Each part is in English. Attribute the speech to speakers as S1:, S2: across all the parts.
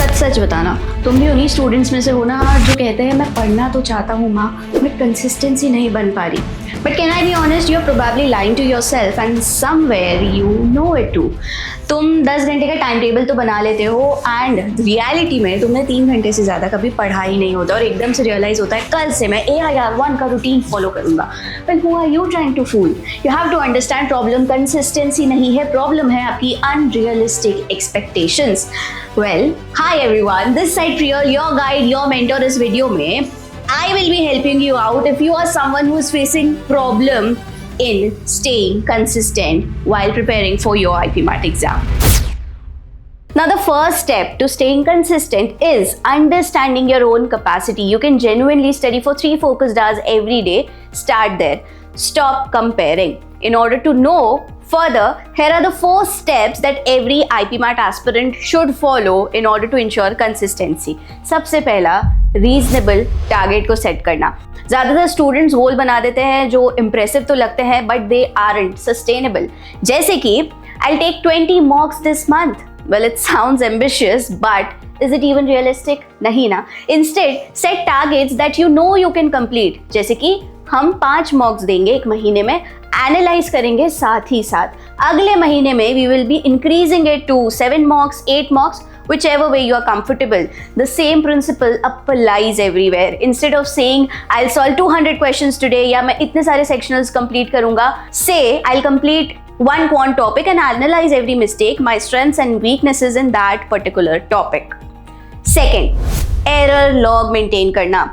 S1: सच सच बताना, तुम भी उन्हीं स्टूडेंट्स में से हो ना जो कहते हैं मैं पढ़ना तो चाहता हूँ माँ, बट कंसिस्टेंसी नहीं बन पा रही. But can I be honest, you are probably lying to yourself and somewhere you know it too. तुम 10 घंटे का टाइम टेबल तो बना लेते हो एंड रियलिटी में तुमने 3 घंटे से ज़्यादा कभी पढ़ा ही नहीं होता और एकदम से रियलाइज होता है कल से मैं AIR1 का रूटीन फॉलो करूंगा. But who are you trying to fool? You have to understand problem consistency नहीं है, प्रॉब्लम है आपकी unrealistic expectations. Well, hi everyone, this side Priya, your guide, your mentor. इस वीडियो में I will be helping you out if you are someone who is facing problem in staying consistent while preparing for your IPMAT exam. Now, the first step to staying consistent is understanding your own capacity. You can genuinely study for 3 focused hours every day. Start there. Stop comparing. In order to know further, here are the 4 steps that every IPMAT aspirant should follow in order to ensure consistency. सबसे पहला, reasonable target को set करना. ज़्यादातर students गोल बना देते हैं जो impressive तो लगते हैं बट दे आरंट सस्टेनेबल. जैसे कि I'll take 20 mocks this month. Well, it sounds ambitious, but is it even realistic? नहीं ना. Instead, set targets that you know you can complete. जैसे कि हम 5 मॉक्स देंगे एक महीने में, एनालाइज करेंगे साथ ही साथ. अगले महीने में we will be increasing it to 7 mocks, 8 mocks, whichever way you are comfortable. The same principle applies everywhere. Instead of saying I'll solve 200 questions today या मैं इतने सारे sectionals complete करूँगा, say I'll complete 1 quant topic and analyze every mistake, my strengths and weaknesses in that particular topic. Second, error log maintain करना.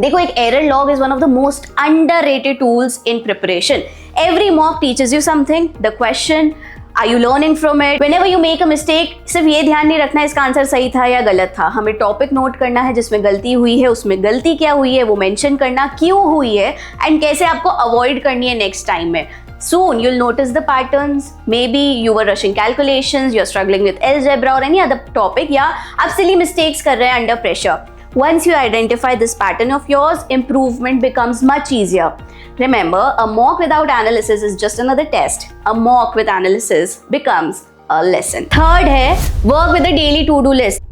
S1: देखो, एक error log is one of the most underrated tools in preparation. Every mock teaches you something. The question, are you learning from it? Whenever you make a mistake, सिर्फ ये ध्यान नहीं रखना इसका answer सही था या गलत था. हमें टॉपिक नोट करना है जिसमें गलती हुई है, उसमें गलती क्या हुई है वो मेंशन करना, क्यों हुई है एंड कैसे आपको अवॉइड करनी है नेक्स्ट टाइम में. Soon you'll notice the patterns. Maybe you were rushing calculations, you're struggling with algebra or any other topic, या आप silly mistakes कर रहे हैं under pressure. Once you identify this pattern of yours, improvement becomes much easier. Remember, a mock without analysis is just another test. A mock with analysis becomes a lesson. Third है, work with a daily to-do list.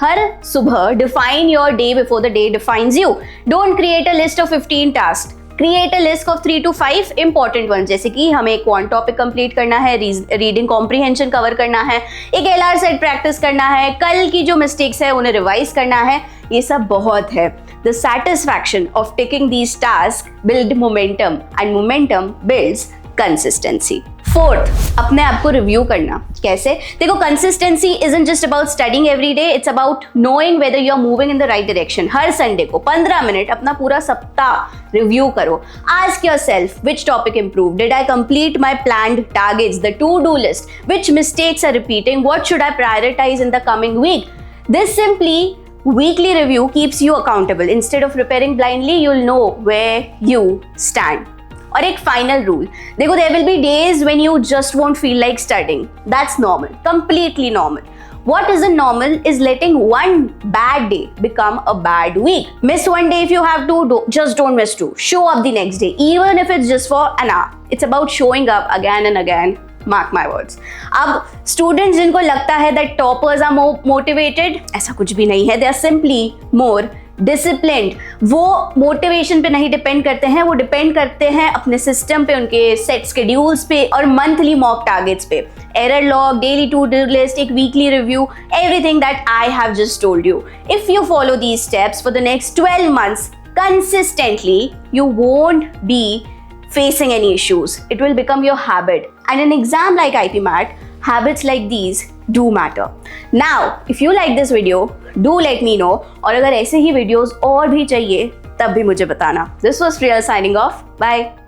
S1: हर सुबह define your day before the day defines you. Don't create a list of 15 tasks. Create a list of 3 to 5 important ones. जैसे कि हमें एक quant topic complete करना है, reading comprehension cover करना है, एक LR सेट प्रैक्टिस करना है, कल की जो मिस्टेक्स है उन्हें रिवाइज करना है. ये सब बहुत है. The satisfaction of ticking these tasks build momentum and momentum builds consistency. Fourth, अपने आप को रिव्यू करना. कैसे? देखो, consistency isn't just about studying every day, it's about knowing whether you're moving in the right direction. Her Sunday को 15 minute अपना पूरा सप्ताह रिव्यू करो. Ask yourself, which topic improved? Did I complete my planned targets? The to-do list. Which mistakes are repeating? What should I prioritize in the coming week? This simply weekly review keeps you accountable. Instead of preparing blindly, you'll know where you stand. और एक final rule, देखो, there will be days when you just won't feel like studying. That's normal, completely normal. What isn't normal is letting one bad day become a bad week. Miss one day if you have to, just don't miss 2. Show up the next day, even if it's just for an hour. It's about showing up again and again. Mark my words. अब students जिनको लगता है that toppers are more motivated, ऐसा कुछ भी नहीं है. They are simply more disciplined. वो मोटिवेशन पे नहीं डिपेंड करते हैं, वो डिपेंड करते हैं अपने सिस्टम पे, उनके सेट स्केड्यूल्स पे और मंथली मॉक टारगेट्स पे. Error log, daily to do list, एक weekly review, everything that I have just told you. If you follow these steps for the next 12 months consistently, you won't be facing any issues. It will become your habit. And in an exam like IPMAT, habits like these do matter. Now, if you like this video, do let me know. और अगर ऐसे ही videos और भी चाहिए तब भी मुझे बताना. This was Priya signing off. Bye.